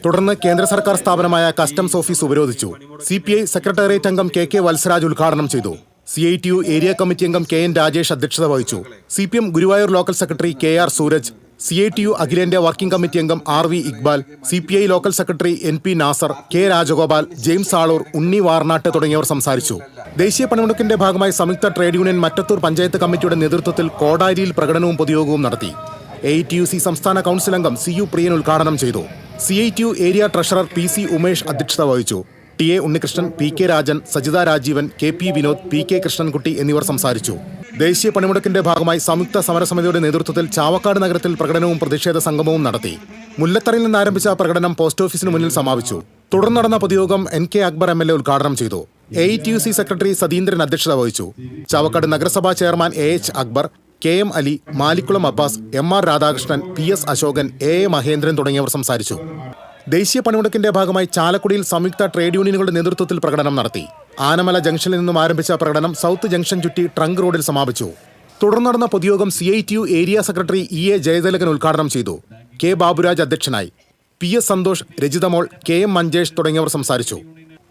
തുടർന്ന് കേന്ദ്ര സർക്കാർ സ്ഥാപനമായ കസ്റ്റംസ് ഓഫീസ് ഉപരോധിച്ചു. CPI സെക്രട്ടേറിയറ്റ് അംഗം KK വത്സരാജ് ഉദ്ഘാടനം ചെയ്തു. CITU ഏരിയ കമ്മിറ്റി അംഗം KN രാജേഷ് അധ്യക്ഷത വഹിച്ചു. CPM Guruvayur local secretary KR Sooraj, CITU അഖിലേന്ത്യാ വർക്കിംഗ് കമ്മിറ്റി അംഗം RV Iqbal, CPI local secretary NP Nasar, K Rajagopal, James Aloor, Unni Varnattu തുടങ്ങിയവർ സംസാരിച്ചു. ദേശീയ പണിമുടക്കിന്റെ ഭാഗമായി സംയുക്ത ട്രേഡ് യൂണിയൻ മറ്റത്തൂർ പഞ്ചായത്ത് കമ്മിറ്റിയുടെ നേതൃത്വത്തിൽ കോടാരിയിൽ പ്രകടനവും പൊതുയോഗവും നടത്തി. AITUC സംസ്ഥാന കൗൺസിൽ അംഗം CU പ്രിയൻ ഉദ്ഘാടനം ചെയ്തു. CITU area treasurer PC Umesh അധ്യക്ഷത വഹിച്ചു. TA Unnikrishnan, PK Rajan, Sajitha Rajeevan, KP Vinod, PK Krishnankutty എന്നിവർ സംസാരിച്ചു. ദേശീയ പണിമുടക്കിന്റെ ഭാഗമായി സംയുക്ത സമരസമിതിയുടെ നേതൃത്വത്തിൽ ചാവക്കാട് നഗരത്തിൽ പ്രകടനവും പ്രതിഷേധ സംഗമവും നടത്തി. മുല്ലത്തറയിൽ നിന്ന് ആരംഭിച്ച പ്രകടനം പോസ്റ്റ് ഓഫീസിന് മുന്നിൽ സമാപിച്ചു. തുടർന്ന് നടന്ന പൊതുയോഗം NK അക്ബർ MLA ഉദ്ഘാടനം ചെയ്തു. AITUC സെക്രട്ടറി സതീന്ദ്രൻ അധ്യക്ഷത വഹിച്ചു. ചാവക്കാട് നഗരസഭാ chairman AH Akbar, KM Ali, Malikkulam Abbas, MR Radhakrishnan, PS Ashokan, AA Mahendran തുടങ്ങിയവർ സംസാരിച്ചു. ദേശീയ പണിമുടക്കിന്റെ ഭാഗമായി ചാലക്കുടിയിൽ സംയുക്ത ട്രേഡ് യൂണിയനുകളുടെ നേതൃത്വത്തിൽ പ്രകടനം നടത്തി. ആനമല ജംഗ്ഷനിൽ നിന്നും ആരംഭിച്ച പ്രകടനം സൗത്ത് ജംഗ്ഷൻ ചുറ്റി ട്രങ്ക് റോഡിൽ സമാപിച്ചു. തുടർന്ന് നടന്ന പൊതുയോഗം CITU area secretary EA Jayathilakan ഉദ്ഘാടനം ചെയ്തു. K ബാബുരാജ് അധ്യക്ഷനായി. PS സന്തോഷ്, രജിതമോൾ, KM മഞ്ചേഷ് തുടങ്ങിയവർ സംസാരിച്ചു.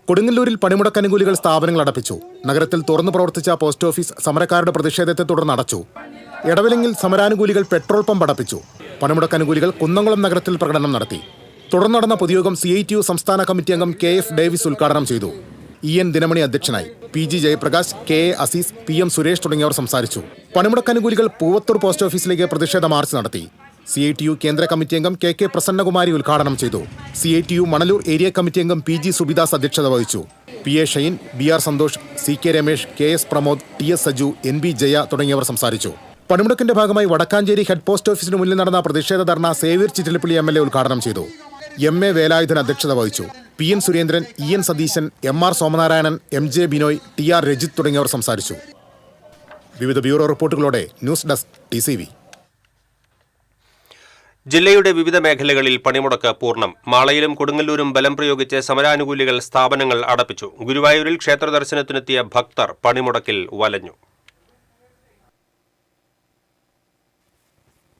കൊടുങ്ങല്ലൂരിൽ പണിമുടക്കനുകൂലികൾ സ്ഥാപനങ്ങൾ അടപ്പിച്ചു. നഗരത്തിൽ തുറന്നു പ്രവർത്തിച്ച പോസ്റ്റ് ഓഫീസ് സമരക്കാരുടെ പ്രതിഷേധത്തെ തുടർന്ന് അടച്ചു. എടവിലങ്ങിൽ സമരാനുകൂലികൾ പെട്രോൾ പമ്പ് അടപ്പിച്ചു. പണിമുടക്കനുകൂലികൾ കുന്നംകുളം നഗരത്തിൽ പ്രകടനം നടത്തി. തുടർന്ന് നടന്ന പൊതുയോഗം CITU സംസ്ഥാന കമ്മിറ്റി അംഗം KF ഡേവിസ് ഉദ്ഘാടനം ചെയ്തു. EN ദിനമണി അധ്യക്ഷനായി. PG Jayaprakash, KA Azeez, PM Suresh തുടങ്ങിയവർ സംസാരിച്ചു. പണിമുടക്കനുകൂലികൾ പൂവത്തൂർ പോസ്റ്റ് ഓഫീസിലേക്ക് പ്രതിഷേധ മാർച്ച് നടത്തി. CITU കേന്ദ്ര കമ്മിറ്റി അംഗം KK പ്രസന്നകുമാരി ഉദ്ഘാടനം ചെയ്തു. CITU മണലൂർ ഏരിയ കമ്മിറ്റി അംഗം PG സുബിദാസ് അധ്യക്ഷത വഹിച്ചു. PA Shine, BR Santhosh, CK Ramesh, KS Pramod, TS Saju, NB Jaya തുടങ്ങിയവർ സംസാരിച്ചു. പണിമുടക്കിന്റെ ഭാഗമായി വടക്കാഞ്ചേരി ഹെഡ് പോസ്റ്റ് ഓഫീസിന് മുന്നിൽ നടന്ന പ്രതിഷേധ ധർണ സേവ്യർ ചിറ്റിലപ്പള്ളി MLA ഉദ്ഘാടനം ചെയ്തു. MA വേലായുധൻ അധ്യക്ഷത വഹിച്ചു. PN Surendran, EN Satheesan, MR Somanarayanan, MJ Binoy, TR Rajith തുടങ്ങിയവർ സംസാരിച്ചു. വിവിധ ബ്യൂറോ റിപ്പോർട്ടുകളോടെ ന്യൂസ് ഡെസ്ക് TCV. ജില്ലയുടെ വിവിധ മേഖലകളിൽ പണിമുടക്ക് പൂർണ്ണം. മാളയിലും കൊടുങ്ങല്ലൂരും ബലം പ്രയോഗിച്ച് സമരാനുകൂലികൾ സ്ഥാപനങ്ങൾ അടപ്പിച്ചു. ഗുരുവായൂരിൽ ക്ഷേത്ര ദർശനത്തിനെത്തിയ ഭക്തർ പണിമുടക്കിൽ വലഞ്ഞു.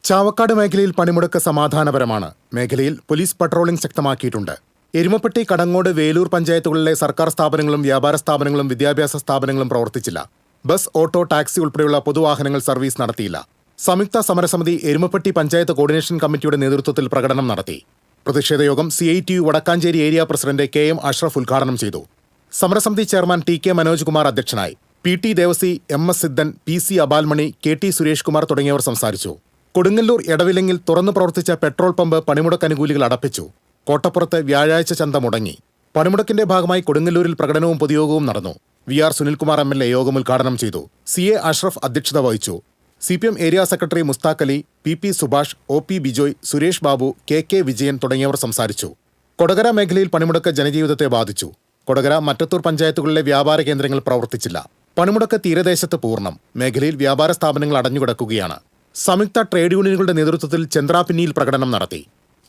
ചാവക്കാട് മേഖലയിൽ പണിമുടക്ക് സമാധാനപരമാണ്. മേഖലയിൽ പോലീസ് പട്രോളിംഗ് ശക്തമാക്കിയിട്ടുണ്ട്. എരുമപ്പെട്ടി, കടങ്ങോട്, വേലൂർ പഞ്ചായത്തുകളിലെ സർക്കാർ സ്ഥാപനങ്ങളും വ്യാപാര സ്ഥാപനങ്ങളും വിദ്യാഭ്യാസ സ്ഥാപനങ്ങളും പ്രവർത്തിച്ചില്ല. ബസ്, ഓട്ടോ, ടാക്സി ഉൾപ്പെടെയുള്ള പൊതുവാഹനങ്ങൾ സർവീസ് നടത്തിയില്ല. സംയുക്ത സമരസമിതി എരുമപ്പെട്ടി പഞ്ചായത്ത് കോർഡിനേഷൻ കമ്മിറ്റിയുടെ നേതൃത്വത്തിൽ പ്രകടനം നടത്തി. പ്രതിഷേധയോഗം CITU Vadakkanchery area president KM Ashraf ഉദ്ഘാടനം ചെയ്തു. സമരസമിതി ചെയർമാൻ TK മനോജ് കുമാർ അധ്യക്ഷനായി. PT Devasi, MS സിദ്ധൻ, PC അബാൽമണി, KT Suresh Kumar തുടങ്ങിയവർ സംസാരിച്ചു. കൊടുങ്ങല്ലൂർ എടവിലങ്ങിൽ തുറന്നു പ്രവർത്തിച്ച പെട്രോൾ പമ്പ് പണിമുടക്കനുകൂലികൾ അടപ്പിച്ചു. കോട്ടപ്പുറത്ത് വ്യാഴാഴ്ച ചന്ത മുടങ്ങി. പണിമുടക്കിന്റെ ഭാഗമായി കൊടുങ്ങല്ലൂരിൽ പ്രകടനവും പൊതുയോഗവും നടന്നു. VR സുനിൽകുമാർ MLA യോഗം ഉദ്ഘാടനം ചെയ്തു. CA അഷ്റഫ് അധ്യക്ഷത വഹിച്ചു. CPM area secretary Mushtaq Ali, PP Subhash, OP Bijoy, Suresh Babu, KK Vijayan തുടങ്ങിയവർ സംസാരിച്ചു. കൊടകര മേഖലയിൽ പണിമുടക്ക് ജനജീവിതത്തെ ബാധിച്ചു. കൊടകര, മറ്റത്തൂർ പഞ്ചായത്തുകളിലെ വ്യാപാര കേന്ദ്രങ്ങൾ പ്രവർത്തിച്ചില്ല. പണിമുടക്ക് തീരദേശത്ത് പൂർണ്ണം. മേഖലയിൽ വ്യാപാര സ്ഥാപനങ്ങൾ അടഞ്ഞുകിടക്കുകയാണ്. സംയുക്ത ട്രേഡ് യൂണിയനുകളുടെ നേതൃത്വത്തിൽ ചന്ദ്രാപിന്നിയിൽ പ്രകടനം നടത്തി.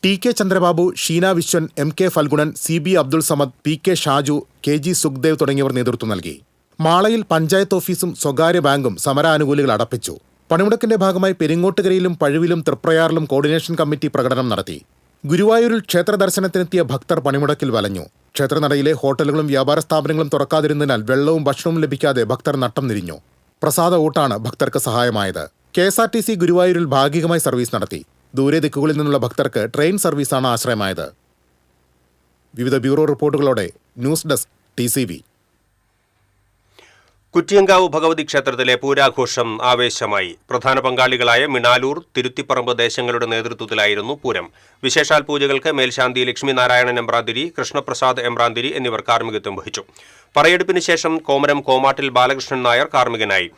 TK Chandrababu, Sheena Viswan, MK Phalgunan, CB Abdul Samad, PK Shaju, KG Sukhdev തുടങ്ങിയവർ നേതൃത്വം നൽകി. മാളയിൽ പഞ്ചായത്ത് ഓഫീസും സ്വകാര്യ ബാങ്കും സമരാനുകൂലികൾ അടപ്പിച്ചു. പണിമുടക്കിന്റെ ഭാഗമായി പെരിങ്ങോട്ടുകരയിലും പഴുവിലും തൃപ്രയാറിലും കോർഡിനേഷൻ കമ്മിറ്റി പ്രകടനം നടത്തി. ഗുരുവായൂരിൽ ക്ഷേത്ര ദർശനത്തിനെത്തിയ ഭക്തർ പണിമുടക്കിൽ വലഞ്ഞു. ക്ഷേത്രനടയിലെ ഹോട്ടലുകളും വ്യാപാര സ്ഥാപനങ്ങളും തുറക്കാതിരുന്നതിനാൽ വെള്ളവും ഭക്ഷണവും ലഭിക്കാതെ ഭക്തർ നട്ടം തിരിഞ്ഞു. പ്രസാദ ഊട്ടാണ് ഭക്തർക്ക് സഹായമായത്. KSRTC ഗുരുവായൂരിൽ ഭാഗികമായി സർവീസ് നടത്തി. ദൂരെ ദിക്കുകളിൽ നിന്നുള്ള ഭക്തർക്ക് ട്രെയിൻ സർവീസാണ് ആശ്രയമായത്. വിവിധ ബ്യൂറോ റിപ്പോർട്ടുകളോടെ news desk TCV. Kuttiyankavu Bhagavathi ക്ഷേത്രത്തിലെ പൂരാഘോഷം ആവേശമായി. പ്രധാന പങ്കാളികളായ മിണാലൂർ, തിരുത്തിപ്പറമ്പ് ദേശങ്ങളുടെ നേതൃത്വത്തിലായിരുന്നു പൂരം. വിശേഷാൽ പൂജകൾക്ക് മേൽശാന്തി ലക്ഷ്മിനാരായണൻ എമ്പ്രാന്തിരി, കൃഷ്ണപ്രസാദ് എമ്പ്രാന്തിരി എന്നിവർ കാർമ്മികത്വം വഹിച്ചു. പറയെടുപ്പിന് ശേഷം കോമരം കോമാട്ടിൽ ബാലകൃഷ്ണൻ നായർ കാർമ്മികനായി.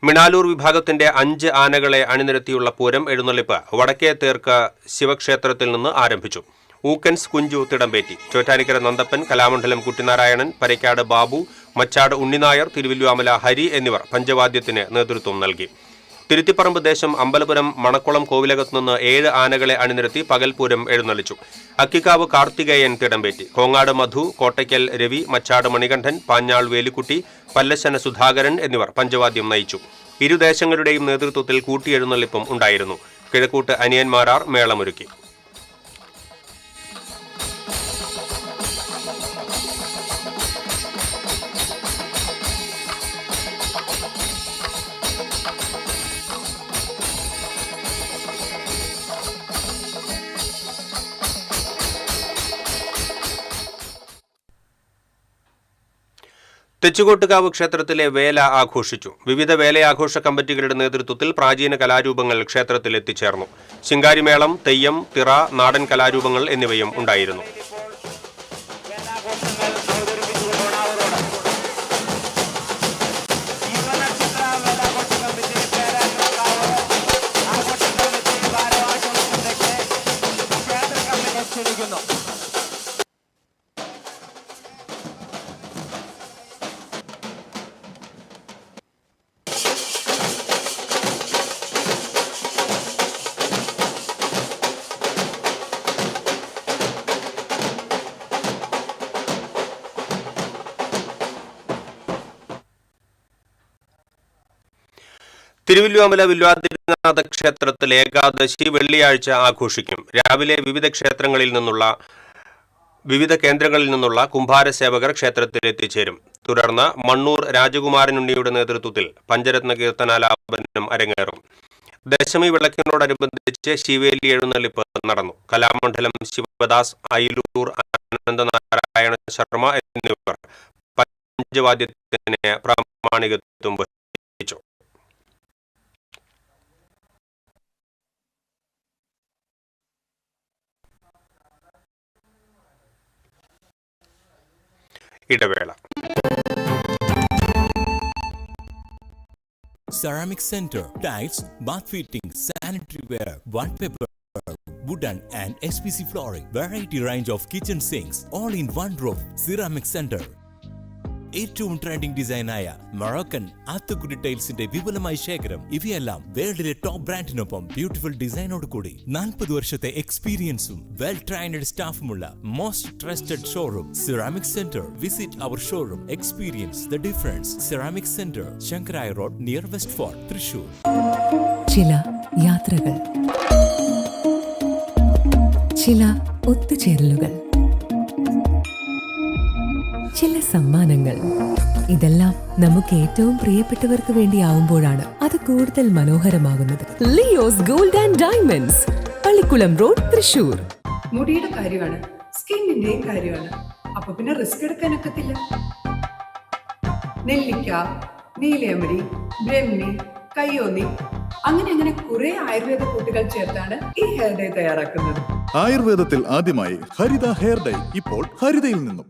മിണാലൂർ വിഭാഗത്തിന്റെ 5 ആനകളെ അണിനിരത്തിയുള്ള പൂരം എഴുന്നള്ളിപ്പ് വടക്കേ തേർക്ക് ശിവക്ഷേത്രത്തിൽ നിന്ന് ആരംഭിച്ചു. ഊക്കൻസ് കുഞ്ചു തിടമ്പേറ്റി. ചോറ്റാനിക്കര നന്ദപ്പൻ, കലാമണ്ഡലം കുട്ടിനാരായണൻ, പരക്കാട് ബാബു, മച്ചാട് ഉണ്ണിനായർ, തിരുവല്ലുവാമല ഹരി എന്നിവർ പഞ്ചവാദ്യത്തിന് നേതൃത്വം നൽകി. തിരുത്തിപ്പറമ്പ് ദേശം അമ്പലപുരം മണക്കുളം കോവിലകത്തു നിന്ന് 7 ആനകളെ അണിനിരത്തി പകൽപൂരം എഴുന്നള്ളിച്ചു. അക്കിക്കാവ് കാർത്തികേയൻ തിടമ്പേറ്റി. കോങ്ങാട് മധു, കോട്ടയ്ക്കൽ രവി, മച്ചാട് മണികണ്ഠൻ, പാഞ്ഞാൾ വേലിക്കുട്ടി, പല്ലശന സുധാകരൻ എന്നിവർ പഞ്ചവാദ്യം നയിച്ചു. ഇരുദേശങ്ങളുടെയും നേതൃത്വത്തിൽ കൂട്ടിയെഴുന്നള്ളിപ്പും ഉണ്ടായിരുന്നു. കിഴക്കൂട്ട് അനിയന്മാരാർ മേളമൊരുക്കി. തെച്ചുകോട്ടുകാവ് ക്ഷേത്രത്തിലെ വേല ആഘോഷിച്ചു. വിവിധ വേലയാഘോഷ കമ്മിറ്റികളുടെ നേതൃത്വത്തിൽ പ്രാചീന കലാരൂപങ്ങൾ ക്ഷേത്രത്തിൽ എത്തിച്ചേർന്നു. ശിങ്കാരിമേളം, തെയ്യം, തിറ, നാടൻ കലാരൂപങ്ങൾ എന്നിവയും ഉണ്ടായിരുന്നു. തിരുവല്ലുവമ്പല വില്വാതിരിനാഥ ക്ഷേത്രത്തിൽ ഏകാദശി വെള്ളിയാഴ്ച ആഘോഷിക്കും. രാവിലെ വിവിധ കേന്ദ്രങ്ങളിൽ നിന്നുള്ള കുംഭാരസേവകർ ക്ഷേത്രത്തിൽ എത്തിച്ചേരും. തുടർന്ന് മണ്ണൂർ രാജകുമാരനുണ്ണിയുടെ നേതൃത്വത്തിൽ പഞ്ചരത്ന കീർത്തനാലാപനം അരങ്ങേറും. ദശമി വിളക്കിനോടനുബന്ധിച്ച് ശിവേലി എഴുന്നള്ളിപ്പ് നടന്നു. കലാമണ്ഡലം ശിവദാസ്, അയിലൂർ അനന്തനാരായണ ശർമ്മ എന്നിവർ പഞ്ചവാദ്യത്തിന് പ്രാമാണികത്വം വഹിച്ചു. ഇടവേള. Ceramic Center, tiles, bath fittings, sanitary ware, wallpaper, wooden and SPC flooring, variety range of kitchen sinks, all in one roof. Ceramic Center. ഏറ്റവും ട്രെൻഡിംഗ് ഡിസൈനായ മൊറോക്കൻ ആത്തുകുടി ടൈൽസിന്റെ വിപുലമായ ശേഖരം. ഇവയെല്ലാം വേൾഡിലെ ടോപ്പ് ബ്രാൻഡിനൊപ്പം ബ്യൂട്ടിഫുൾ ഡിസൈനോട് കൂടി 40 വർഷത്തെ എക്സ്പീരിയൻസും വെൽ ട്രെയിൻഡ് സ്റ്റാഫുമുള്ള most trusted showroom Ceramic Centre. Visit our showroom, experience the difference. Ceramic Centre, Shankaraya Road, near West Fort, Thrissur. ചില യാത്രകൾ, ചില ഒത്തുചേരലുകൾ, ചില സമ്മാനങ്ങൾ, ഇതെല്ലാം നമുക്ക് ഏറ്റവും പ്രിയപ്പെട്ടവർക്ക് വേണ്ടിയാവുമ്പോഴാണ് അത് കൂടുതൽ മനോഹരമാകുന്നത്. Leo's Gold and Diamonds, Pallikkulam road, Thrissur. മുടിയുടെ കാര്യമാണ്, സ്കിന്നിന്റെയും കാര്യമാണ്. അപ്പൊ പിന്നെ റിസ്ക് എടുക്കാനൊക്കത്തില്ല. നെല്ലിക്ക, നീലയമരി, ബ്രഹ്മി, കയ്യോന്നി, അങ്ങനെ കുറെ ആയുർവേദ കൂട്ടുകൾ ചേർത്താണ് ഈ ഹെയർ ഡേ തയ്യാറാക്കുന്നത്. ആയുർവേദത്തിൽ ആദ്യമായി ഹരിത ഹെയർ ഡേ ഇപ്പോൾ ഹരിതയിൽ നിന്നും.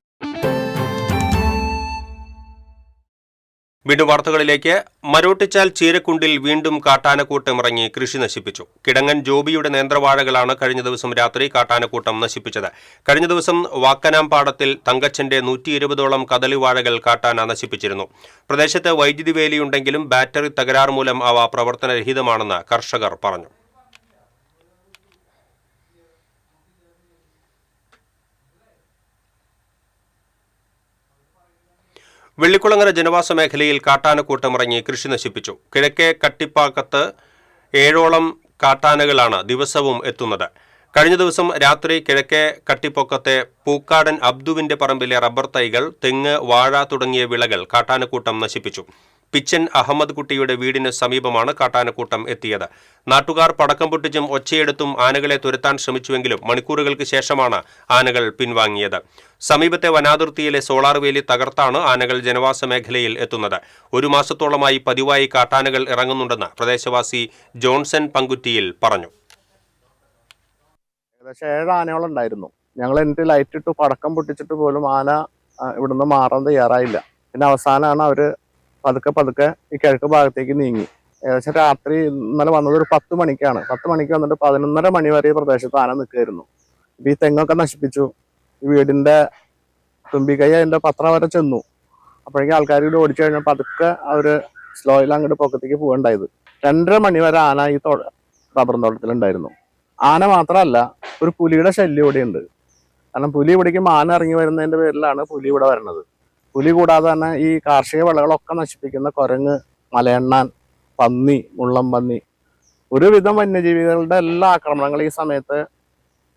വീണ്ടും വാർത്തകളിലേക്ക്. മരോട്ടിച്ചാൽ ചീരക്കുണ്ടിൽ വീണ്ടും കാട്ടാനക്കൂട്ടം ഇറങ്ങി കൃഷി നശിപ്പിച്ചു. കിടങ്ങൻ ജോബിയുടെ നേന്ത്രവാഴകളാണ് കഴിഞ്ഞ ദിവസം രാത്രി കാട്ടാനക്കൂട്ടം നശിപ്പിച്ചത്. കഴിഞ്ഞ ദിവസം വാക്കനാംപാടത്തിൽ തങ്കച്ചന്റെ 120ഓളം കദളിവാഴകൾ കാട്ടാന നശിപ്പിച്ചിരുന്നു. പ്രദേശത്ത് വൈദ്യുതി വേലിയുണ്ടെങ്കിലും ബാറ്ററി തകരാർ മൂലം അവ പ്രവർത്തനരഹിതമാണെന്ന് കർഷകർ പറഞ്ഞു. വെള്ളിക്കുളങ്ങര ജനവാസ മേഖലയിൽ കാട്ടാനക്കൂട്ടമിറങ്ങി കൃഷി നശിപ്പിച്ചു. കിഴക്കേ കട്ടിപ്പാക്കത്ത് 7ഓളം കാട്ടാനകളാണ് ദിവസവും എത്തുന്നത്. കഴിഞ്ഞ ദിവസം രാത്രി കിഴക്കേ കട്ടിപ്പൊക്കത്തെ പൂക്കാടൻ അബ്ദുവിന്റെ പറമ്പിലെ റബ്ബർ തൈകൾ, തെങ്ങ്, വാഴ തുടങ്ങിയ വിളകൾ കാട്ടാനക്കൂട്ടം നശിപ്പിച്ചു. പിച്ചൻ അഹമ്മദ് കുട്ടിയുടെ വീടിന് സമീപമാണ് കാട്ടാനക്കൂട്ടം എത്തിയത്. നാട്ടുകാർ പടക്കം പൊട്ടിച്ചും ഒച്ചയെടുത്തും ആനകളെ തുരത്താൻ ശ്രമിച്ചുവെങ്കിലും മണിക്കൂറുകൾക്ക് ശേഷമാണ് ആനകൾ പിൻവാങ്ങിയത്. സമീപത്തെ വനാതിർത്തിയിലെ സോളാർ വേലി തകർത്താണ് ആനകൾ ജനവാസ മേഖലയിൽ എത്തുന്നത്. 1 മാസത്തോളമായി പതിവായി കാട്ടാനകൾ ഇറങ്ങുന്നുണ്ടെന്ന് പ്രദേശവാസി ജോൺസൺ പങ്കുറ്റിയിൽ പറഞ്ഞു. ഏകദേശം 7 ആനകളുണ്ടായിരുന്നു. ഞങ്ങൾ എന്നിട്ട് ലൈറ്റ് ഇട്ടു, പടക്കം പൊട്ടിച്ചിട്ട് പോലും ആന ഇവിടുന്ന് മാറാൻ തയ്യാറായില്ല. പിന്നെ അവസാനമാണ് അവര് പതുക്കെ ഈ കിഴക്ക് ഭാഗത്തേക്ക് നീങ്ങി. ഏകദേശം രാത്രി ഇന്നലെ വന്നത് ഒരു 10 മണിക്കാണ്. 10 മണിക്ക് വന്നിട്ട് 11:30 മണി വരെ പ്രദേശത്ത് ആന നിൽക്കുമായിരുന്നു. ഈ തെങ്ങൊക്കെ നശിപ്പിച്ചു. ഈ വീടിന്റെ തുമ്പിക്കൈ അതിന്റെ പത്രം വരെ ചെന്നു. അപ്പോഴേക്കും ആൾക്കാർ ഇവിടെ ഓടിച്ചു കഴിഞ്ഞാൽ പതുക്കെ അവര് സ്ലോയിൽ അങ്ങോട്ട് പൊക്കത്തേക്ക് പോകണ്ടായത്. 2:30 മണി വരെ ആന ഈ റബ്ബർ തോട്ടത്തിലുണ്ടായിരുന്നു. ആന മാത്രമല്ല, ഒരു പുലിയുടെ ശല്യം ഇവിടെയുണ്ട്. കാരണം പുലി ഇവിടേക്ക് ആന ഇറങ്ങി വരുന്നതിന്റെ പേരിലാണ് പുലി ഇവിടെ വരുന്നത്. പുലി കൂടാതെ തന്നെ ഈ കാർഷിക വിളകളൊക്കെ നശിപ്പിക്കുന്ന കുരങ്ങ്, മലയണ്ണാൻ, പന്നി, മുള്ളം പന്നി, ഒരുവിധം വന്യജീവികളുടെ എല്ലാ ആക്രമണങ്ങളും ഈ സമയത്ത്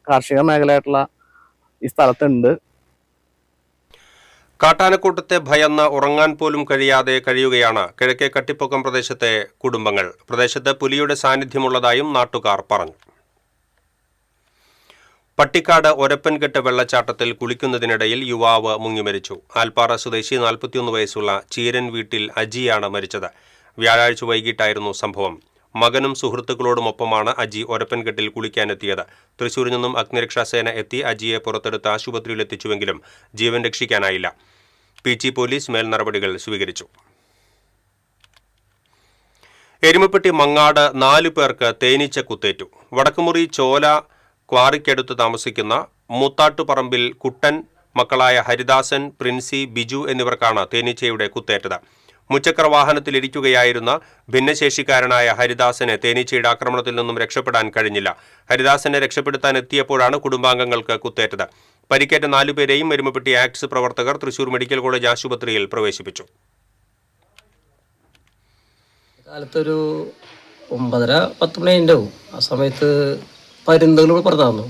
കാർഷിക മേഖലയായിട്ടുള്ള ഈ സ്ഥലത്തുണ്ട്. കാട്ടാനക്കൂട്ടത്തെ ഭയന്ന് ഉറങ്ങാൻ പോലും കഴിയാതെ കഴിയുകയാണ് കിഴക്കേ കട്ടിപ്പൊക്കം പ്രദേശത്തെ കുടുംബങ്ങൾ. പ്രദേശത്ത് പുലിയുടെ സാന്നിധ്യമുള്ളതായും നാട്ടുകാർ പറഞ്ഞു. പട്ടിക്കാട് ഒരപ്പൻകെട്ട് വെള്ളച്ചാട്ടത്തിൽ കുളിക്കുന്നതിനിടയിൽ യുവാവ് മുങ്ങിമരിച്ചു. ആൽപ്പാറ സ്വദേശി 41 വയസ്സുള്ള ചീരൻ വീട്ടിൽ അജിയാണ് മരിച്ചത്. വ്യാഴാഴ്ച വൈകിട്ടായിരുന്നു സംഭവം. മകനും സുഹൃത്തുക്കളോടുമൊപ്പമാണ് അജി ഒരപ്പൻകെട്ടിൽ കുളിക്കാനെത്തിയത്. തൃശൂരിൽ നിന്നും അഗ്നിരക്ഷാസേന എത്തി അജിയെ പുറത്തെടുത്ത് ആശുപത്രിയിലെത്തിച്ചുവെങ്കിലും ജീവൻ രക്ഷിക്കാനായില്ല. പീച്ചി പോലീസ് മേൽ നടപടികൾ സ്വീകരിച്ചു. എരുമപ്പെട്ടി മങ്ങാട് 4 പേർക്ക് തേനീച്ച കുത്തേറ്റു. വടക്കുമുറി ചോല ക്വാറിക്കടുത്ത് താമസിക്കുന്ന മൂത്താട്ടുപറമ്പിൽ കുട്ടൻ മക്കളായ ഹരിദാസൻ, പ്രിൻസി, ബിജു എന്നിവർക്കാണ് തേനീച്ചയുടെ കുത്തേറ്റത്. മുച്ചക്ര വാഹനത്തിലിരിക്കുകയായിരുന്ന ഭിന്നശേഷിക്കാരനായ ഹരിദാസന് തേനീച്ചയുടെ ആക്രമണത്തിൽ നിന്നും രക്ഷപ്പെടാൻ കഴിഞ്ഞില്ല. ഹരിദാസനെ രക്ഷപ്പെടുത്താൻ എത്തിയപ്പോഴാണ് കുടുംബാംഗങ്ങൾക്ക് കുത്തേറ്റത്. പരിക്കേറ്റ 4 പേരെയും എരുമപ്പെട്ടി ആക്ട്സ് പ്രവർത്തകർ തൃശൂർ മെഡിക്കൽ കോളേജ് ആശുപത്രിയിൽ പ്രവേശിപ്പിച്ചു. കാലത്തൊരു 9:30-10 മണി ഉണ്ടാവും. ആ സമയത്ത് പരുന്തുകൾ പുറത്താന്നു.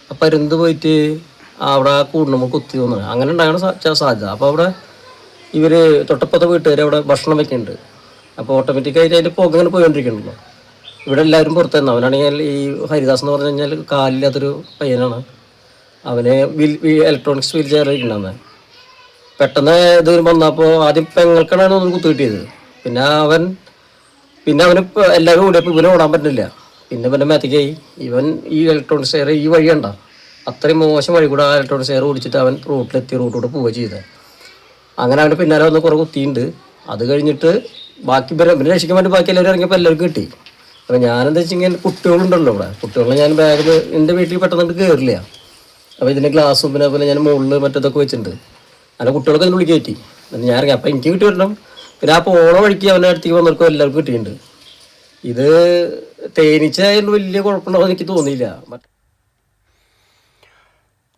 ആ പരുന്ത് പോയിട്ട് അവിടെ കൂടുമ്പോൾ കുത്തി തോന്നുന്നു. അങ്ങനെ ഉണ്ടാകാൻ സാധ്യത. അപ്പോൾ അവിടെ ഇവർ തൊട്ടപ്പുറത്തെ വീട്ടുകാർ അവിടെ ഭക്ഷണം വെക്കുന്നുണ്ട്. അപ്പോൾ ഓട്ടോമാറ്റിക്കായിട്ട് അതിൻ്റെ പുക ഇങ്ങനെ പോയിക്കൊണ്ടിരിക്കണല്ലോ. ഇവിടെ എല്ലാവരും പുറത്തായിരുന്നു. അവനാണെങ്കിൽ ഈ ഹരിദാസ് എന്ന് പറഞ്ഞു കഴിഞ്ഞാൽ കാലില്ലാത്തൊരു പയ്യനാണ്. അവന് ഇലക്ട്രോണിക്സ് വീൽ ചെയറിട്ടുണ്ടാകുന്നത്. പെട്ടെന്ന് ഇത് വന്നപ്പോൾ ആദ്യം പെങ്ങൾക്കാണ് ഒന്ന് കുത്തു കിട്ടിയത്. പിന്നെ അവന് എല്ലാവരും ഓടിയപ്പോൾ ഇവന് ഓടാൻ പറ്റില്ല. പിന്നെ ഇവൻ്റെ മേത്തേക്കായി ഇവൻ ഈ ഇലക്ട്രോണിക് ചെയർ ഈ വഴി കണ്ട അത്രയും മോശം വഴി കൂടെ ആ ഇലക്ട്രോണിക് ചെയർ ഓടിച്ചിട്ട് അവൻ റോട്ടിലൂടെ പോവുക ചെയ്തത്. അങ്ങനെ അവൻ്റെ പിന്നാലെ വന്ന് കുറേ കുത്തിയുണ്ട്. അത് കഴിഞ്ഞിട്ട് ബാക്കി പിന്നെ രക്ഷിക്കാൻ വേണ്ടി ബാക്കി എല്ലാവരും ഇറങ്ങിയപ്പോൾ എല്ലാവർക്കും കിട്ടി. അപ്പോൾ ഞാനെന്താ വെച്ചെങ്കിൽ കുട്ടികളുണ്ടല്ലോ ഇവിടെ. കുട്ടികളെ ഞാൻ ബാഗിൽ എൻ്റെ വീട്ടിൽ പെട്ടെന്ന് കയറില്ല. അപ്പോൾ ഇതിൻ്റെ ഗ്ലാസ്സും പിന്നെ അതുപോലെ ഞാൻ മുകളിൽ മറ്റേതൊക്കെ വെച്ചിട്ടുണ്ട്. അങ്ങനെ കുട്ടികളൊക്കെ അതിനുള്ളിൽ കയറ്റി. ഞാൻ ഇറങ്ങി. അപ്പോൾ എനിക്ക് കിട്ടി വരണം. പിന്നെ ആ പോണ വഴിക്ക് അവൻ്റെ അടുത്തേക്ക് വന്നവർക്കും എല്ലാവർക്കും കിട്ടിയിട്ടുണ്ട്. ഇത് തേനീച്ച വലിയ കുഴപ്പമുണ്ടാവും എനിക്ക് തോന്നിയില്ല.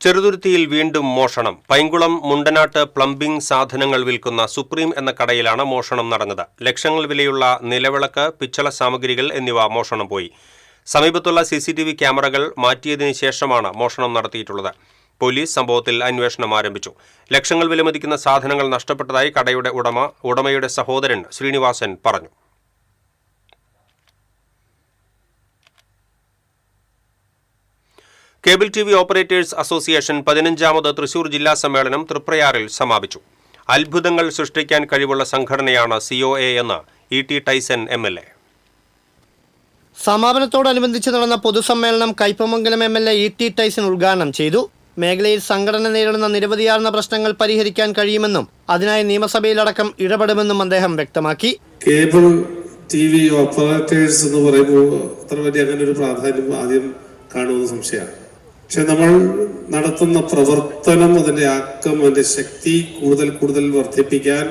ചെറുതുരുത്തിയിൽ വീണ്ടും മോഷണം. പൈങ്കുളം മുണ്ടനാട്ട് പ്ലംബിംഗ് സാധനങ്ങൾ വിൽക്കുന്ന സുപ്രീം എന്ന കടയിലാണ് മോഷണം നടന്നത്. ലക്ഷങ്ങൾ വിലയുള്ള നിലവിളക്ക്, പിച്ചള സാമഗ്രികൾ എന്നിവ മോഷണം പോയി. സമീപത്തുള്ള CCTV ക്യാമറകൾ മാറ്റിയതിനു ശേഷമാണ് മോഷണം നടത്തിയിട്ടുള്ളത്. പോലീസ് സംഭവത്തിൽ അന്വേഷണം ആരംഭിച്ചു. ലക്ഷങ്ങൾ വിലമതിക്കുന്ന സാധനങ്ങൾ നഷ്ടപ്പെട്ടതായി കടയുടെ ഉടമയുടെ സഹോദരൻ ശ്രീനിവാസൻ പറഞ്ഞു. കേബിൾ TV ഓപ്പറേറ്റേഴ്സ് അസോസിയേഷൻ 15ാമത് തൃശൂർ ജില്ലാ സമ്മേളനം തൃപ്രയാറിൽ സമാപിച്ചു. അത്ഭുതങ്ങൾ സൃഷ്ടിക്കാൻ കഴിവുള്ള സംഘടനയാണ് COA എന്ന് E.T. Tyson MLA. സമാപനത്തോടനുബന്ധിച്ച് നടന്ന പൊതുസമ്മേളനം കയ്പമംഗലം MLA E.T. ടൈസൺ ഉദ്ഘാടനം ചെയ്തു. മേഖലയിൽ സംഘടന നേരിടുന്ന നിരവധിയാർന്ന പ്രശ്നങ്ങൾ പരിഹരിക്കാൻ കഴിയുമെന്നും അതിനായി നിയമസഭയിലടക്കം ഇടപെടുമെന്നും അദ്ദേഹം വ്യക്തമാക്കി. കേബിൾ TV ഓപ്പറേറ്റേഴ്സ് എന്ന് പറയുമ്പോൾ അത്ര വലിയ അങ്ങനെ ഒരു പ്രാധാന്യം ആദ്യം കാണുമെന്ന് സംശയമാണ്. പക്ഷെ നമ്മൾ നടത്തുന്ന പ്രവർത്തനം, അതിന്റെ ആക്കം, അതിന്റെ ശക്തി കൂടുതൽ വർദ്ധിപ്പിക്കാൻ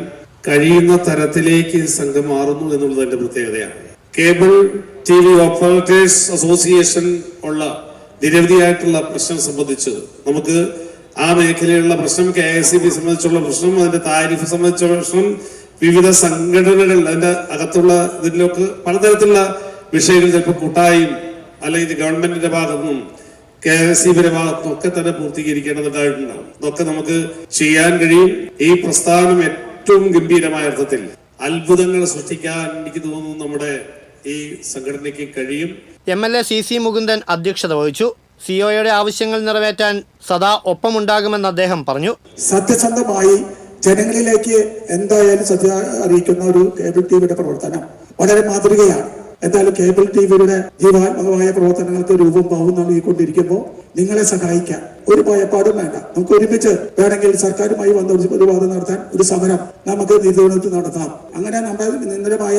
കഴിയുന്ന തരത്തിലേക്ക് സംഘം മാറുന്നു എന്നുള്ളത് അതിന്റെ പ്രത്യേകതയാണ്. കേബിൾ TV ഓപ്പറേറ്റേഴ്സ് അസോസിയേഷൻ ഉള്ള നിരവധിയായിട്ടുള്ള പ്രശ്നം സംബന്ധിച്ച് നമുക്ക് ആ മേഖലയിലുള്ള പ്രശ്നം, KSEB സംബന്ധിച്ചുള്ള പ്രശ്നം, അതിന്റെ താരിഫ് സംബന്ധിച്ചുള്ള പ്രശ്നം, വിവിധ സംഘടനകൾ അതിന്റെ അകത്തുള്ള ഇതിലൊക്കെ പലതരത്തിലുള്ള വിഷയങ്ങൾ ചിലപ്പോൾ കൂട്ടായും അല്ലെങ്കിൽ ഗവൺമെന്റിന്റെ ഭാഗത്തുനിന്നും KSEBിന്റെ ഭാഗത്തുനിന്നും ഒക്കെ തന്നെ പൂർത്തീകരിക്കേണ്ടതായിട്ടുണ്ടാവും. ഇതൊക്കെ നമുക്ക് ചെയ്യാൻ കഴിയും. ഈ പ്രസ്ഥാനം ഏറ്റവും ഗംഭീരമായ അർത്ഥത്തിൽ അത്ഭുതങ്ങൾ സൃഷ്ടിക്കാൻ എനിക്ക് തോന്നുന്നു നമ്മുടെ ഈ സംഘടനയ്ക്ക് കഴിയും. MLA CC മുകുന്ദൻ അധ്യക്ഷത വഹിച്ചു. COAയുടെ ആവശ്യങ്ങൾ നിറവേറ്റാൻ സദാ ഒപ്പമുണ്ടാകുമെന്ന് അദ്ദേഹം പറഞ്ഞു. സത്യസന്ധമായി ജനങ്ങളിലേക്ക് എന്തായാലും സത്യ അറിയിക്കുന്ന ഒരു കേബിൾ TVയുടെ പ്രവർത്തനം വളരെ മാതൃകയാണ്. എന്തായാലും കേബിൾ TVയുടെ ജീവാത്മകമായ പ്രവർത്തനങ്ങൾക്ക് രൂപം ഭാവം നൽകിക്കൊണ്ടിരിക്കുമ്പോൾ നിങ്ങളെ സഹായിക്കാൻ ഒരു ഭയപ്പാടും വേണ്ട. നമുക്ക് ഒരുമിച്ച് വേണമെങ്കിൽ സർക്കാരുമായി വന്ന ഒരു വാദം നടത്താൻ ഒരു സമരം നമുക്ക് നീതിപീഠത്തിൽ നടത്താം. അങ്ങനെ നമ്മുടെ നിരന്തരമായ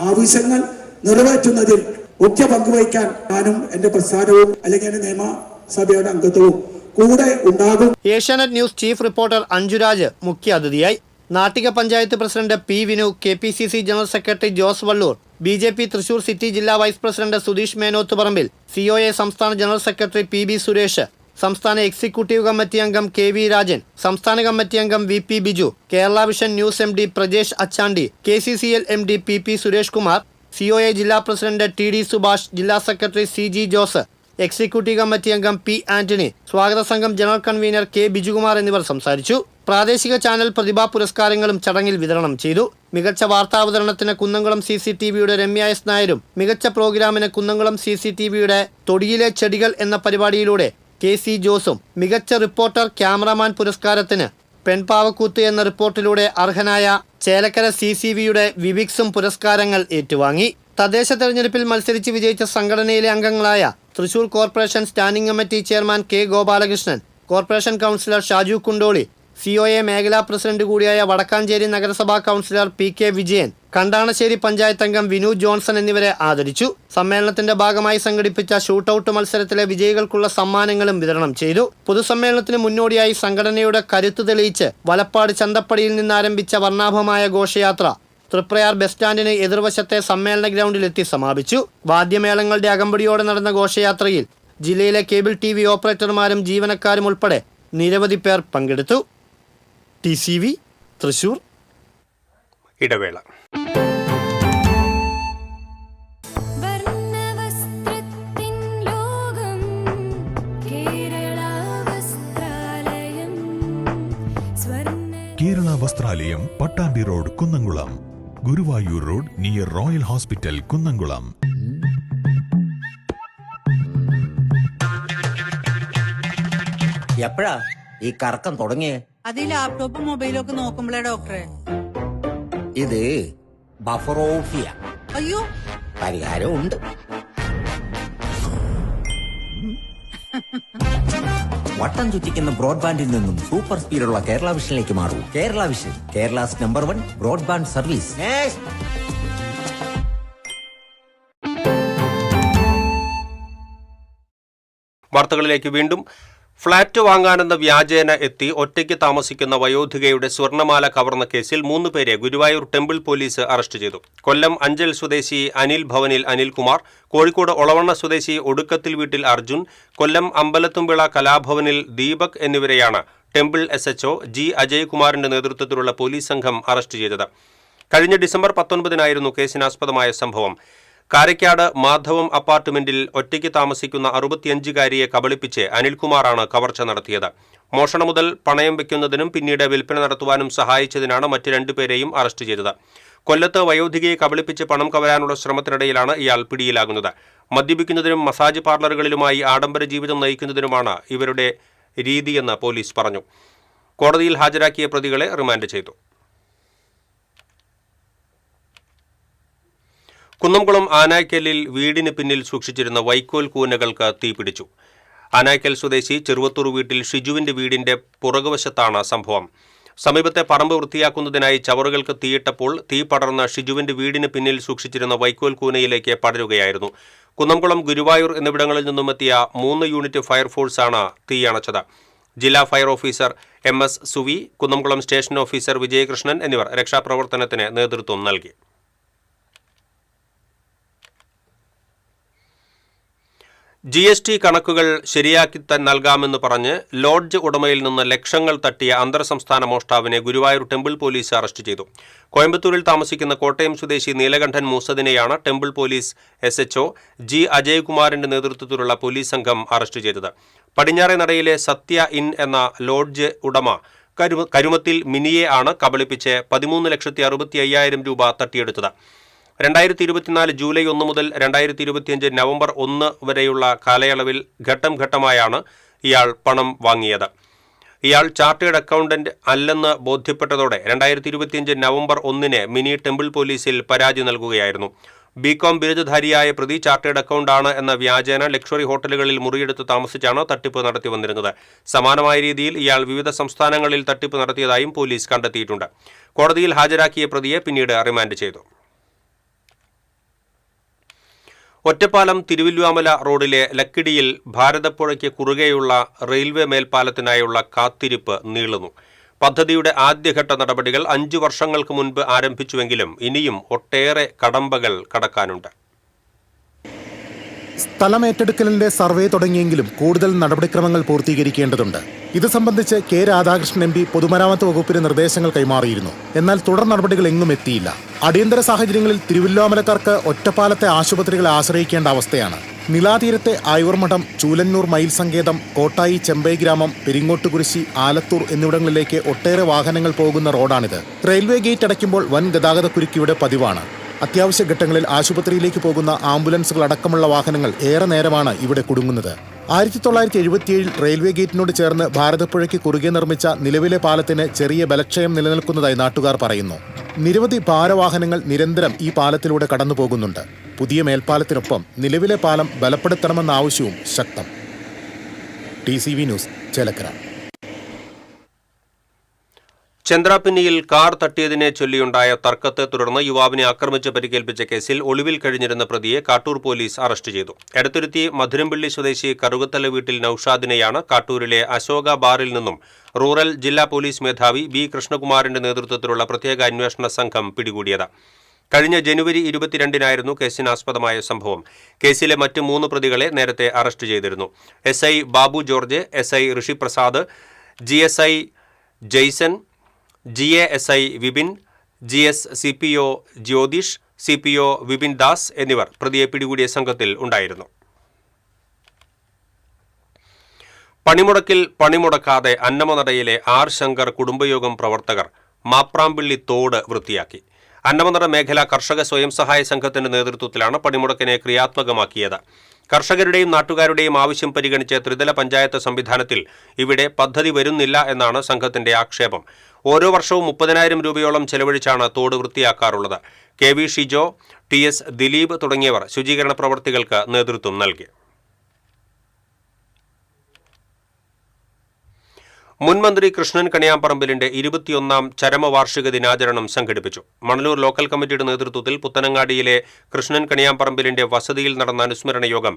ആവശ്യങ്ങൾ നിറവേറ്റുന്നതിൽ മുഖ്യ പങ്കുവഹിക്കാൻ ഞാനും എന്റെ പ്രസ്ഥാനവും അല്ലെങ്കിൽ എന്റെ നിയമസഭയുടെ അംഗത്വവും കൂടെ ഉണ്ടാകും. Asianet news chief reporter Anjuraj മുഖ്യ അതിഥിയായി. Nattika panchayat president P. Vinu, KPCC general secretary Jose Vallur, BJP Thrissur city ജില്ലാ vice president Sudheesh Menothuparambil, COA സംസ്ഥാന ജനറൽ സെക്രട്ടറി PB സുരേഷ്, സംസ്ഥാന എക്സിക്യൂട്ടീവ് കമ്മിറ്റി അംഗം KV രാജൻ, സംസ്ഥാന കമ്മിറ്റി അംഗം VP Biju, Kerala vision news MD Prajesh Achandi, KCCL MD PP Suresh Kumar, COA ജില്ലാ പ്രസിഡന്റ് TD സുഭാഷ്, ജില്ലാ secretary CG Jose, executive committee അംഗം P. Antony, സ്വാഗത സംഘം ജനറൽ കൺവീനർ K. ബിജുകുമാർ എന്നിവർ സംസാരിച്ചു. പ്രാദേശിക ചാനൽ പ്രതിഭാ പുരസ്കാരങ്ങളും ചടങ്ങിൽ വിതരണം ചെയ്തു. മികച്ച വാർത്താവതരണത്തിന് കുന്നംകുളം CCTVയുടെ രമ്യ S. നായരും, മികച്ച പ്രോഗ്രാമിന് കുന്നംകുളം CCTVയുടെ തൊടിയിലെ ചെടികൾ എന്ന പരിപാടിയിലൂടെ KC ജോസും മികച്ച റിപ്പോർട്ടർ ക്യാമറാമാൻ പുരസ്കാരത്തിന് പെൺപാവക്കൂത്ത് എന്ന റിപ്പോർട്ടിലൂടെ അർഹനായ ചേലക്കര CCVയുടെ വിവിക്സും പുരസ്കാരങ്ങൾ ഏറ്റുവാങ്ങി. തദ്ദേശ തെരഞ്ഞെടുപ്പിൽ മത്സരിച്ച് വിജയിച്ച സംഘടനയിലെ അംഗങ്ങളായ Thrissur corporation standing committee chairman K. Gopalakrishnan, corporation councillor Shaju Kundoli, COA മേഖലാ പ്രസിഡന്റ് കൂടിയായ വടക്കാഞ്ചേരി നഗരസഭാ കൗൺസിലർ PK വിജയൻ, കണ്ടാണശ്ശേരി പഞ്ചായത്ത് അംഗം വിനു ജോൺസൺ എന്നിവരെ ആദരിച്ചു. സമ്മേളനത്തിന്റെ ഭാഗമായി സംഘടിപ്പിച്ച ഷൂട്ടൌട്ട് മത്സരത്തിലെ വിജയികൾക്കുള്ള സമ്മാനങ്ങളും വിതരണം ചെയ്തു. പൊതുസമ്മേളനത്തിന് മുന്നോടിയായി സംഘടനയുടെ കരുത്ത് തെളിയിച്ച് വലപ്പാട് ചന്തപ്പടിയിൽ നിന്നാരംഭിച്ച വർണ്ണാഭമായ ഘോഷയാത്ര തൃപ്രയാർ ബസ് സ്റ്റാൻഡിന് എതിർവശത്തെ സമ്മേളന ഗ്രൗണ്ടിലെത്തി സമാപിച്ചു. വാദ്യമേളങ്ങളുടെ അകമ്പടിയോടെ നടന്ന ഘോഷയാത്രയിൽ ജില്ലയിലെ കേബിൾ TV ഓപ്പറേറ്റർമാരും ജീവനക്കാരും ഉൾപ്പെടെ നിരവധി പേർ പങ്കെടുത്തു. TCV തൃശൂർ. ഇടവേള. Kerala Vasthralayam, Pattambi road, Kunnamkulam. Guruvayur road near royal hospital, Kunnamkulam. എപ്പോഴാ ഈ കറക്കം തുടങ്ങിയേ? അത് ഈ ലാപ്ടോപ്പും മൊബൈലും ഒക്കെ നോക്കുമ്പോഴേ ഡോക്ടറെ. ഇത് ബഫറോഫിയ. അയ്യോ, പരിഹാരം ഉണ്ട്. വട്ടം ചുറ്റിക്കുന്ന ബ്രോഡ്ബാൻഡിൽ നിന്നും സൂപ്പർ സ്പീഡുള്ള കേരള വിഷനിലേക്ക് മാറൂ. Kerala vision, Kerala's number 1 broadband service. വാർത്തകളിലേക്ക് വീണ്ടും. ഫ്ളാറ്റ് വാങ്ങാനെന്ന വ്യാജേന എത്തി ഒറ്റയ്ക്ക് താമസിക്കുന്ന വയോധികയുടെ സ്വർണ്ണമാല കവർന്ന കേസിൽ 3 പേരെ ഗുരുവായൂർ ടെമ്പിൾ പോലീസ് അറസ്റ്റ് ചെയ്തു. കൊല്ലം അഞ്ചൽ സ്വദേശി അനിൽ ഭവനിൽ അനിൽകുമാർ, കോഴിക്കോട് ഒളവണ്ണ സ്വദേശി ഒടുക്കത്തിൽ വീട്ടിൽ അർജുൻ, കൊല്ലം അമ്പലത്തുംവിള കലാഭവനിൽ ദീപക് എന്നിവരെയാണ് ടെമ്പിൾ SHO G. അജയ്കുമാറിന്റെ നേതൃത്വത്തിലുള്ള പോലീസ് സംഘം അറസ്റ്റ് ചെയ്തത്. കഴിഞ്ഞ ഡിസംബർ 19-നായിരുന്നു കേസിനാസ്പദമായ സംഭവം. കാരയ്ക്കാട് മാധവം അപ്പാർട്ട്മെന്റിൽ ഒറ്റയ്ക്ക് താമസിക്കുന്ന 65-കാരിയെ കബളിപ്പിച്ച് അനിൽകുമാറാണ് കവർച്ച നടത്തിയത്. മോഷണം മുതൽ പണയം വയ്ക്കുന്നതിനും പിന്നീട് വിൽപ്പന നടത്തുവാനും സഹായിച്ചതിനാണ് മറ്റ് 2 പേരെയും അറസ്റ്റ് ചെയ്തത്. കൊല്ലത്ത് വയോധികയെ കബളിപ്പിച്ച് പണം കവരാനുള്ള ശ്രമത്തിനിടയിലാണ് ഇയാൾ പിടിയിലാകുന്നത്. മദ്യപിക്കുന്നതിനും മസാജ് പാർലറുകളിലുമായി ആഡംബര ജീവിതം നയിക്കുന്നതിനുമാണ് ഇവരുടെ രീതിയെന്ന് പോലീസ് പറഞ്ഞു. കോടതിയിൽ ഹാജരാക്കിയ പ്രതികളെ റിമാൻഡ് ചെയ്തു. കുന്നംകുളം ആനായ്ക്കലിൽ വീടിന് പിന്നിൽ സൂക്ഷിച്ചിരുന്ന വൈക്കോൽ കൂനകൾക്ക് തീപിടിച്ചു. ആനായ്ക്കൽ സ്വദേശി ചെറുവത്തൂർ വീട്ടിൽ ഷിജുവിന്റെ വീടിന്റെ പുറകുവശത്താണ് സംഭവം. സമീപത്തെ പറമ്പ് വൃത്തിയാക്കുന്നതിനായി ചവറുകൾക്ക് തീയിട്ടപ്പോൾ തീ പടർന്ന ഷിജുവിന്റെ വീടിന് പിന്നിൽ സൂക്ഷിച്ചിരുന്ന വൈക്കോൽ കൂനയിലേക്ക് പടരുകയായിരുന്നു. കുന്നംകുളം, ഗുരുവായൂർ എന്നിവിടങ്ങളിൽ നിന്നുമെത്തിയ 3 യൂണിറ്റ് ഫയർഫോഴ്സാണ് തീയണച്ചത്. ജില്ലാ fire officer MS Suvi, Kunnamkulam station officer Vijayakrishnan എന്നിവർ രക്ഷാപ്രവർത്തനത്തിന് നേതൃത്വം നൽകി. GST കണക്കുകൾ ശരിയാക്കി നൽകാമെന്ന് പറഞ്ഞ് ലോഡ്ജ് ഉടമയിൽ നിന്ന് ലക്ഷങ്ങൾ തട്ടിയ അന്തർ സംസ്ഥാന മോഷ്ടാവിനെ ഗുരുവായൂർ ടെമ്പിൾ പോലീസ് അറസ്റ്റ് ചെയ്തു. കോയമ്പത്തൂരിൽ താമസിക്കുന്ന കോട്ടയം സ്വദേശി നീലകണ്ഠൻ മൂസദിനെയാണ് ടെമ്പിൾ പോലീസ് SHO G. അജയ്കുമാറിന്റെ നേതൃത്വത്തിലുള്ള പോലീസ് സംഘം അറസ്റ്റ് ചെയ്തത്. പടിഞ്ഞാറേ നടയിലെ സത്യ ഇൻ എന്ന ലോഡ്ജ് ഉടമ കരുമത്തിൽ മിനിയെ ആണ് കബളിപ്പിച്ച് 13,65,000 രൂപ തട്ടിയെടുത്തത്. 2024 ജൂലൈ 1 മുതൽ 2025 നവംബർ 1 വരെയുള്ള കാലയളവിൽ ഘട്ടം ഘട്ടമായാണ് ഇയാൾ പണം വാങ്ങിയത്. ഇയാൾ ചാർട്ടേഡ് അക്കൗണ്ടന്റ് അല്ലെന്ന് ബോധ്യപ്പെട്ടതോടെ 2025 നവംബർ 1 മിനി ടെമ്പിൾ പോലീസിൽ പരാതി നൽകുകയായിരുന്നു. BCom ബിരുദധാരിയായ പ്രതി ചാർട്ടേഡ് അക്കൗണ്ടാണ് എന്ന വ്യാജേന ലക്ഷറി ഹോട്ടലുകളിൽ മുറിയെടുത്ത് താമസിച്ചാണ് തട്ടിപ്പ് നടത്തി വന്നിരുന്നത്. സമാനമായ രീതിയിൽ ഇയാൾ വിവിധ സംസ്ഥാനങ്ങളിൽ തട്ടിപ്പ് നടത്തിയതായും പോലീസ് കണ്ടെത്തിയിട്ടുണ്ട്. കോടതിയിൽ ഹാജരാക്കിയ പ്രതിയെ പിന്നീട് റിമാൻഡ് ചെയ്തു. ഒറ്റപ്പാലം തിരുവല്ലുവാമല റോഡിലെ ലക്കിടിയിൽ ഭാരതപ്പുഴയ്ക്ക് കുറുകെയുള്ള റെയിൽവേ മേൽപ്പാലത്തിനായുള്ള കാത്തിരിപ്പ് നീളുന്നു. പദ്ധതിയുടെ ആദ്യഘട്ട നടപടികൾ 5 വർഷങ്ങൾക്ക് മുൻപ് ആരംഭിച്ചുവെങ്കിലും ഇനിയും ഒട്ടേറെ കടമ്പകൾ കടക്കാനുണ്ട്. സ്ഥലമേറ്റെടുക്കലിന്റെ സർവേ തുടങ്ങിയെങ്കിലും കൂടുതൽ നടപടിക്രമങ്ങൾ പൂർത്തീകരിക്കേണ്ടതുണ്ട്. ഇത് സംബന്ധിച്ച് K. രാധാകൃഷ്ണൻ MP പൊതുമരാമത്ത് വകുപ്പിന് നിർദ്ദേശങ്ങൾ കൈമാറിയിരുന്നു. എന്നാൽ തുടർ നടപടികൾ എങ്ങും എത്തിയില്ല. അടിയന്തര സാഹചര്യങ്ങളിൽ തിരുവല്ലുവാമലക്കാർക്ക് ഒറ്റപ്പാലത്തെ ആശുപത്രികളെ ആശ്രയിക്കേണ്ട അവസ്ഥയാണ്. നിലാതീരത്തെ ആയൂർമഠം, ചൂലന്നൂർ മയിൽ സങ്കേതം, കോട്ടായി ചെമ്പൈ ഗ്രാമം, പെരിങ്ങോട്ടുകുരിശി, ആലത്തൂർ എന്നിവിടങ്ങളിലേക്ക് ഒട്ടേറെ വാഹനങ്ങൾ പോകുന്ന റോഡാണിത്. റെയിൽവേ ഗേറ്റ് അടയ്ക്കുമ്പോൾ വൻ ഗതാഗതക്കുരുക്ക് ഇവിടെ പതിവാണ്. അത്യാവശ്യ ഘട്ടങ്ങളിൽ ആശുപത്രിയിലേക്ക് പോകുന്ന ആംബുലൻസുകൾ അടക്കമുള്ള വാഹനങ്ങൾ ഏറെ നേരമാണ് ഇവിടെ കുടുങ്ങുന്നത്. 1977 റെയിൽവേ ഗേറ്റിനോട് ചേർന്ന് ഭാരതപ്പുഴയ്ക്ക് കുറുകെ നിർമ്മിച്ച നിലവിലെ പാലത്തിന് ചെറിയ ബലക്ഷയം നിലനിൽക്കുന്നതായി നാട്ടുകാർ പറയുന്നു. നിരവധി ഭാരവാഹനങ്ങൾ നിരന്തരം ഈ പാലത്തിലൂടെ കടന്നുപോകുന്നുണ്ട്. പുതിയ മേൽപ്പാലത്തിനൊപ്പം നിലവിലെ പാലം ബലപ്പെടുത്തണമെന്ന ആവശ്യവും ശക്തം. TCV news, Chelakkara. ചന്ദ്രാപിന്നിയിൽ കാർ തട്ടിയതിനെ ചൊല്ലിയുണ്ടായ തർക്കത്തെ തുടർന്ന് യുവാവിനെ ആക്രമിച്ച് പരിക്കേൽപ്പിച്ച കേസിൽ ഒളിവിൽ കഴിഞ്ഞിരുന്ന പ്രതിയെ കാട്ടൂർ പോലീസ് അറസ്റ്റ് ചെയ്തു. എടത്തുരുത്തി മധുരംപള്ളി സ്വദേശി കറുകത്തല വീട്ടിൽ നൌഷാദിനെയാണ് കാട്ടൂരിലെ അശോക ബാറിൽ നിന്നും റൂറൽ ജില്ലാ പോലീസ് മേധാവി ബി കൃഷ്ണകുമാറിന്റെ നേതൃത്വത്തിലുള്ള പ്രത്യേക അന്വേഷണ സംഘം പിടികൂടിയത്. കഴിഞ്ഞ ജനുവരി 22-നായിരുന്നു കേസിനാസ്പദമായ സംഭവം. കേസിലെ മറ്റ് 3 പ്രതികളെ നേരത്തെ അറസ്റ്റ് ചെയ്തിരുന്നു. SI Babu George, SI Rishiprasad, GSI Jaison, GASI Vipin, GS CPO Jyothish, CPO Vipin Das എന്നിവർ പ്രതിയെ പിടികൂടിയ സംഘത്തിൽ ഉണ്ടായിരുന്നു. പണിമുടക്കിൽ പണിമുടക്കാതെ അന്നമനടയിലെ R ശങ്കർ കുടുംബയോഗം പ്രവർത്തകർ മാപ്രാമ്പിള്ളി തോട് വൃത്തിയാക്കി. അന്നമനട മേഖല കർഷക സ്വയം സഹായ സംഘത്തിന്റെ നേതൃത്വത്തിലാണ് പണിമുടക്കിനെ ക്രിയാത്മകമാക്കിയത്. കർഷകരുടെയും നാട്ടുകാരുടെയും ആവശ്യം പരിഗണിച്ച് ത്രിതല പഞ്ചായത്ത് സംവിധാനത്തിൽ ഇവിടെ പദ്ധതി വരുന്നില്ല എന്നാണ് സംഘത്തിന്റെ ആക്ഷേപം. ഓരോ വർഷവും 30,000 രൂപയോളം ചെലവഴിച്ചാണ് തോട് വൃത്തിയാക്കാറുള്ളത്. KV ഷിജോ, TS ദിലീപ് തുടങ്ങിയവർ ശുചീകരണ പ്രവർത്തികൾക്ക് നേതൃത്വം നൽകി. മുൻമന്ത്രി കൃഷ്ണൻ കണിയാമ്പറമ്പിലിന്റെ 21ാം ചരമവാർഷിക ദിനാചരണം സംഘടിപ്പിച്ചു. മണലൂർ ലോക്കൽ കമ്മിറ്റിയുടെ നേതൃത്വത്തിൽ പുത്തനങ്ങാടിയിലെ കൃഷ്ണൻ കണിയാമ്പറമ്പിലിന്റെ വസതിയിൽ നടന്ന അനുസ്മരണ യോഗം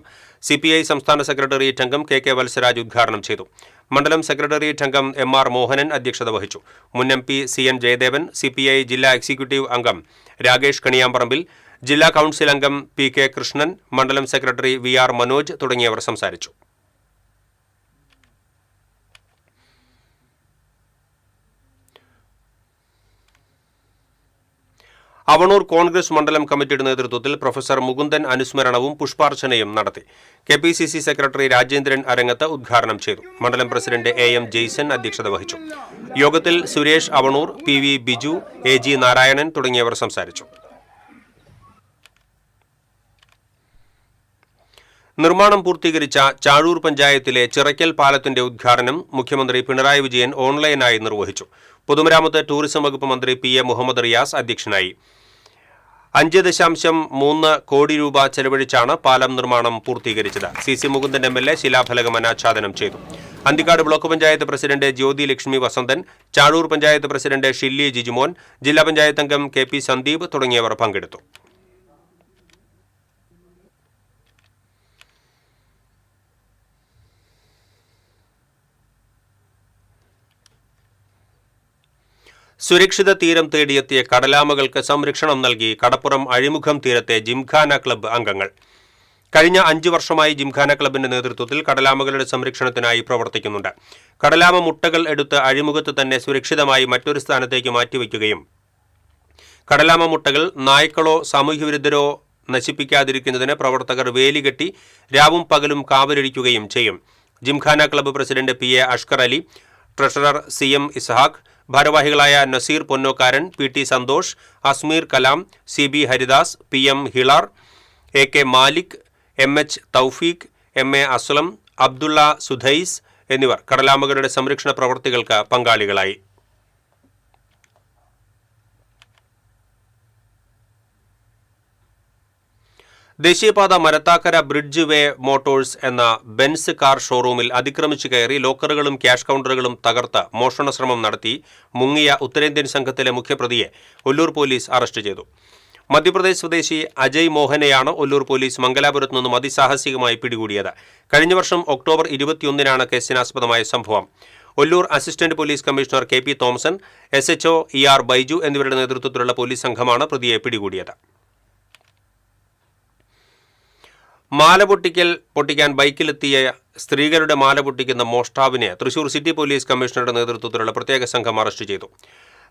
CPI സംസ്ഥാന സെക്രട്ടേറിയറ്റ് അംഗം KK വത്സരാജ് ഉദ്ഘാടനം ചെയ്തു. മണ്ഡലം സെക്രട്ടേറിയറ്റ് അംഗം MR മോഹനൻ അധ്യക്ഷത വഹിച്ചു. മുൻ MP CN ജയദേവൻ, CPI ജില്ലാ എക്സിക്യൂട്ടീവ് അംഗം രാകേഷ് കണിയാമ്പറമ്പിൽ, ജില്ലാ കൌൺസിൽ അംഗം PK കൃഷ്ണൻ, മണ്ഡലം സെക്രട്ടറി VR മനോജ് തുടങ്ങിയവർ സംസാരിച്ചു. അവണൂർ കോൺഗ്രസ് മണ്ഡലം കമ്മിറ്റിയുടെ നേതൃത്വത്തിൽ പ്രൊഫസർ മുകുന്ദൻ അനുസ്മരണവും പുഷ്പാർച്ചനയും നടത്തി. KPCC സെക്രട്ടറി രാജേന്ദ്രൻ അരങ്ങത്ത് ഉദ്ഘാടനം ചെയ്തു. മണ്ഡലം പ്രസിഡന്റ് AM ജെയ്സൺ അധ്യക്ഷത വഹിച്ചു. യോഗത്തിൽ സുരേഷ് അവണൂർ, PV ബിജു, AG നാരായണൻ തുടങ്ങിയവർ സംസാരിച്ചു. നിർമ്മാണം പൂർത്തീകരിച്ച ചാഴൂർ പഞ്ചായത്തിലെ ചിറയ്ക്കൽ പാലത്തിന്റെ ഉദ്ഘാടനം മുഖ്യമന്ത്രി പിണറായി വിജയൻ ഓൺലൈനായി നിർവഹിച്ചു. പൊതുമരാമത്ത് ടൂറിസം വകുപ്പ് മന്ത്രി PA മുഹമ്മദ് റിയാസ് അധ്യക്ഷനായി. 5.3 കോടി രൂപ ചെലവഴിച്ചാണ് പാലം നിർമ്മാണം പൂർത്തീകരിച്ചത്. CC മുകുന്ദൻ MLA ശിലാഫലകം അനാച്ഛാദനം ചെയ്തു. Anthikkad block panchayat president Jyothi Lakshmi Vasanthan, Chazhoor panchayat president Shilly Jijimon, ജില്ലാ പഞ്ചായത്ത് അംഗം KP സന്ദീപ് തുടങ്ങിയവർ പങ്കെടുത്തു. സുരക്ഷിത തീരം തേടിയെത്തിയ കടലാമകൾക്ക് സംരക്ഷണം നൽകി കടപ്പുറം അഴിമുഖം തീരത്തെ ജിംഖാന ക്ലബ്ബ് അംഗങ്ങൾ. കഴിഞ്ഞ 5 വർഷമായി ജിംഖാന ക്ലബിന്റെ നേതൃത്വത്തിൽ കടലാമകളുടെ സംരക്ഷണത്തിനായി പ്രവർത്തിക്കുന്നുണ്ട്. കടലാമ മുട്ടകൾ എടുത്ത് അഴിമുഖത്ത് തന്നെ സുരക്ഷിതമായി മറ്റൊരു സ്ഥാനത്തേക്ക് മാറ്റിവെക്കുകയും കടലാമ മുട്ടകൾ നായ്ക്കളോ സാമൂഹ്യവിരുദ്ധരോ നശിപ്പിക്കാതിരിക്കുന്നതിന് പ്രവർത്തകർ വേലികെട്ടി രാവും പകലും കാവലിരിക്കുകയും ചെയ്യും. Gymkhana club president PA Ashkar Ali, treasurer CM Ishaq, ഭാരവാഹികളായ Naseer പൊന്നോക്കാരൻ, PT Santhosh, Asmeer Kalam, CB Haridas, PM ഹിളാർ, AK Malik, MH തൗഫീഖ്, MA അസ്ലം, അബ്ദുള്ള സുധൈസ് എന്നിവർ കടലാമകളുടെ സംരക്ഷണ പ്രവർത്തികൾക്ക് പങ്കാളികളായി. ദേശീയപാത മരത്താക്കര ബ്രിഡ്ജ് വേ മോട്ടോഴ്സ് എന്ന ബെൻസ് കാർ ഷോറൂമിൽ അതിക്രമിച്ചു കയറി ലോക്കറുകളും ക്യാഷ് കൗണ്ടറുകളും തകർത്ത് മോഷണശ്രമം നടത്തി മുങ്ങിയ ഉത്തരേന്ത്യൻ സംഘത്തിലെ മുഖ്യപ്രതിയെ ഒല്ലൂർ പോലീസ് അറസ്റ്റ് ചെയ്തു. മധ്യപ്രദേശ് സ്വദേശി അജയ് മോഹനെയാണ് ഒല്ലൂർ പോലീസ് മംഗലാപുരത്ത് നിന്നും അതിസാഹസികമായി പിടികൂടിയത്. കഴിഞ്ഞ വർഷം ഒക്ടോബർ 21-നാണ് കേസിനാസ്പദമായ സംഭവം. Ollur assistant police commissioner KP Thomason, SHO ER Baiju എന്നിവരുടെ നേതൃത്വത്തിലുള്ള പോലീസ് സംഘമാണ് പ്രതിയെ പിടികൂടിയത്. മാല പൊട്ടിക്കാൻ ബൈക്കിലെത്തിയ സ്ത്രീകളുടെ മാല പൊട്ടിക്കുന്ന മോഷ്ടാവിനെ തൃശൂർ സിറ്റി പോലീസ് കമ്മീഷണറുടെ നേതൃത്വത്തിലുള്ള പ്രത്യേക സംഘം അറസ്റ്റ് ചെയ്തു.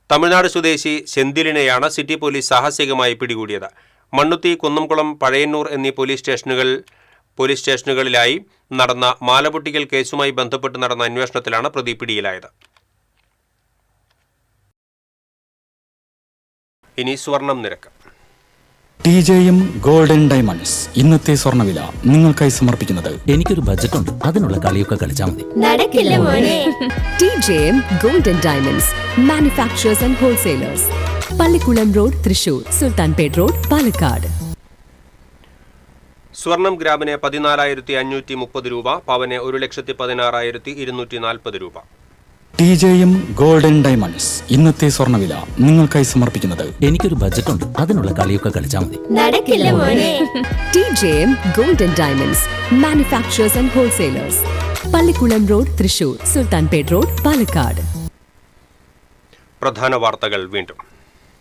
തമിഴ്നാട് സ്വദേശി സെന്തിലിനെയാണ് സിറ്റി പോലീസ് സാഹസികമായി പിടികൂടിയത്. മണ്ണുത്തി, കുന്നംകുളം, പഴയന്നൂർ എന്നീ പോലീസ് സ്റ്റേഷനുകളിലായി നടന്ന മാല പൊട്ടിക്കൽ കേസുമായി ബന്ധപ്പെട്ട് നടന്ന അന്വേഷണത്തിലാണ് പ്രതി പിടിയിലായത്. ഇനി സ്വർണം നിരക്ക്. TJM ഗോൾഡൻ ഡയമണ്ട്സ് ഇന്നത്തെ സ്വർണ്ണവില നിങ്ങൾക്കായി സമർപ്പിക്കുന്നത് എനിക്കൊരു ബജറ്റ് ഉണ്ട്, അതിനുള്ള കളിയൊക്കെ കളിച്ചാൽ മതി. നടക്കില്ല മോനെ. TJM Golden Diamonds, Manufacturers and Wholesalers. Pallikulam road, Thrissur. Sultanpet road, Palakkad. സ്വർണം ഗ്രാമിന് 14,530 രൂപ, പവന് 1,16,240 രൂപ. TJM ഗോൾഡൻ ഡയമണ്ട്സ് ഇന്നത്തെ സ്വർണ്ണവില നിങ്ങൾക്കായി സമർപ്പിക്കുന്നത് എനിക്കൊരു ബജറ്റ് ഉണ്ട്, അതിനുള്ള കളിയൊക്കെ കളിച്ചാൽ മതി. നടക്കില്ല മോനെ. TJM Golden Diamonds, Manufacturers and Wholesalers. Pallikulam road, Thrissur. Sultanpet road, Palakkad. പ്രധാന വാർത്തകൾ വീണ്ടും.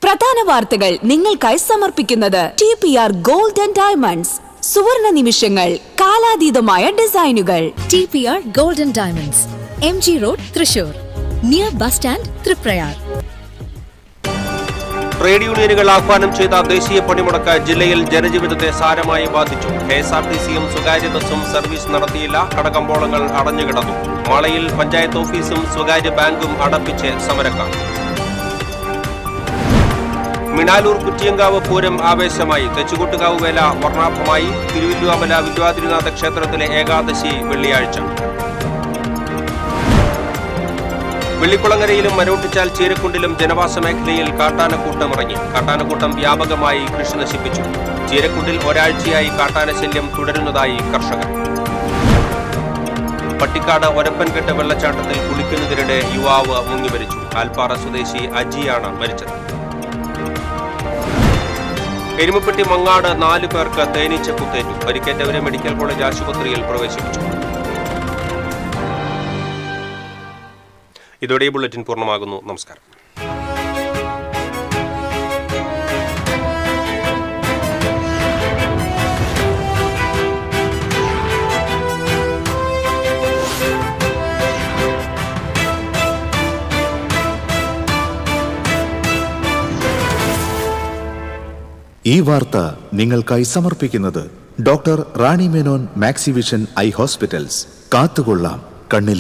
പ്രധാന വാർത്തകൾ നിങ്ങൾക്കായി സമർപ്പിക്കുന്നത് TPR ഗോൾഡൻ ഡയമണ്ട്സ്. സുവർണ നിമിഷങ്ങൾ, കാലാതീതമായ ഡിസൈനുകൾ. TPR golden diamonds, MG road, Thrissur. Near bus stand, Triprayar. Trade യൂണിയനുകൾ ആഹ്വാനം ചെയ്ത ദേശീയ പണിമുടക്ക് ജില്ലയിൽ ജനജീവിതത്തെ സാരമായി ബാധിച്ചു. KSRTCയും സ്വകാര്യ ബസും സർവീസ് നടത്തിയില്ല. കടകമ്പോളങ്ങൾ അടഞ്ഞുകിടന്നു. മാളയിൽ പഞ്ചായത്ത് ഓഫീസും സ്വകാര്യ ബാങ്കും അടപ്പിച്ച് സമരക്കാർ. മിണാലൂർ കുറ്റിയങ്കാവ് പൂരം ആവേശമായി. തെച്ചുകൂട്ടുകാവ് വേല വർണ്ണാഭമായി. തിരുവല്ലുവാമല വില്വാതിരിനാഥ ക്ഷേത്രത്തിലെ ഏകാദശി വെള്ളിയാഴ്ച. വെള്ളിക്കുളങ്ങരയിലും മരോട്ടിച്ചാൽ ചീരക്കുണ്ടിലും ജനവാസ മേഖലയിൽ കാട്ടാനക്കൂട്ടമിറങ്ങി. കാട്ടാനക്കൂട്ടം വ്യാപകമായി കൃഷി നശിപ്പിച്ചു. ചീരക്കുണ്ടിൽ ഒരാഴ്ചയായി കാട്ടാനശല്യം തുടരുന്നതായി കർഷകർ. പട്ടിക്കാട് ഒരപ്പൻകെട്ട് വെള്ളച്ചാട്ടത്തിൽ കുളിക്കുന്നതിനിടെ യുവാവ് മുങ്ങിമരിച്ചു. ആൽപ്പാറ സ്വദേശി അജിയാണ് മരിച്ചത്. എരുമപ്പെട്ടി മങ്ങാട് 4 പേർക്ക് തേനീച്ച കുത്തേറ്റു. പരിക്കേറ്റവരെ മെഡിക്കൽ കോളേജ് ആശുപത്രിയിൽ പ്രവേശിപ്പിച്ചു. ഇതോടെ ഈ ബുള്ളറ്റിൻ പൂർണ്ണമാകുന്നു. നമസ്കാരം. ഈ വാർത്ത നിങ്ങൾക്കായി സമർപ്പിക്കുന്നത് doctor Rani Menon Maxivision I hospitals. കാത്തുകൊള്ളാം കണ്ണിലെ